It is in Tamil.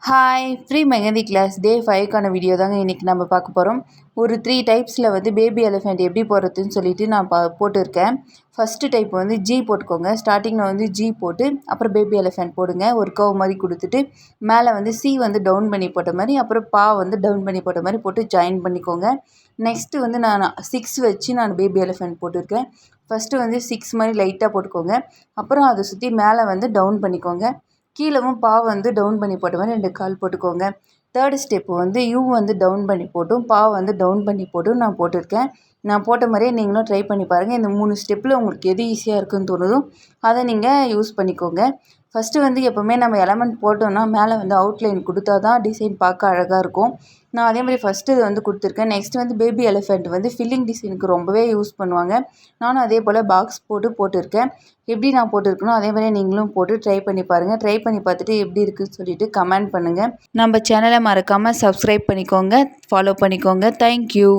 Hi free mehndi class day 5க்கான வீடியோ தாங்க இன்றைக்கி நம்ம பார்க்க போகிறோம். ஒரு 3 டைப்ஸில் வந்து பேபி எலிஃபெண்ட் எப்படி போடுறதுன்னு சொல்லிட்டு நான் போட்டிருக்கேன். ஃபஸ்ட்டு டைப் வந்து ஜி போட்டுக்கோங்க. ஸ்டார்டிங்கில் வந்து ஜி போட்டு அப்புறம் பேபி எலிஃபெண்ட் போடுங்க. ஒரு கர்வ் மாதிரி கொடுத்துட்டு மேலே வந்து சி வந்து டவுன் பண்ணி போட்ட மாதிரி, அப்புறம் பா வந்து டவுன் பண்ணி போட்ட மாதிரி போட்டு ஜாயின் பண்ணிக்கோங்க. நெக்ஸ்ட்டு வந்து நான் 6 வச்சு நான் பேபி எலிஃபெண்ட் போட்டிருக்கேன். ஃபஸ்ட்டு வந்து 6 மாதிரி லைட்டாக போட்டுக்கோங்க. அப்புறம் அதை சுற்றி மேலே வந்து டவுன் பண்ணிக்கோங்க. கீழவும் பா வந்து டவுன் பண்ணி போட்ட மாதிரி 2 கால் போட்டுக்கோங்க. தேர்டு ஸ்டெப்பு வந்து யூ வந்து டவுன் பண்ணி போட்டும் பா வந்து டவுன் பண்ணி போட்டும் நான் போட்டிருக்கேன். நான் போட்ட மாதிரியே நீங்களும் ட்ரை பண்ணி பாருங்கள். இந்த 3 ஸ்டெப்பில் உங்களுக்கு எது ஈஸியாக இருக்குன்னு தோணுதோ அதை நீங்கள் யூஸ் பண்ணிக்கோங்க. ஃபஸ்ட்டு வந்து எப்போவுமே நம்ம எலமெண்ட் போட்டோம்னா மேலே வந்து அவுட்லைன் கொடுத்தா தான் டிசைன் பார்க்க அழகாக இருக்கும். நான் அதே மாதிரி ஃபஸ்ட்டு இது வந்து கொடுத்துருக்கேன். நெக்ஸ்ட் வந்து பேபி எலிஃபெண்ட் வந்து ஃபில்லிங் டிசைனுக்கு ரொம்பவே யூஸ் பண்ணுவாங்க. நானும் அதே போல் பாக்ஸ் போட்டிருக்கேன். எப்படி நான் போட்டிருக்கனோ அதே மாதிரி நீங்களும் போட்டு ட்ரை பண்ணி பாருங்கள். ட்ரை பண்ணி பார்த்துட்டு எப்படி இருக்குன்னு சொல்லிட்டு கமெண்ட் பண்ணுங்கள். நம்ம சேனலை மறக்காமல் சப்ஸ்கிரைப் பண்ணிக்கோங்க, ஃபாலோ பண்ணிக்கோங்க. தேங்க்யூ.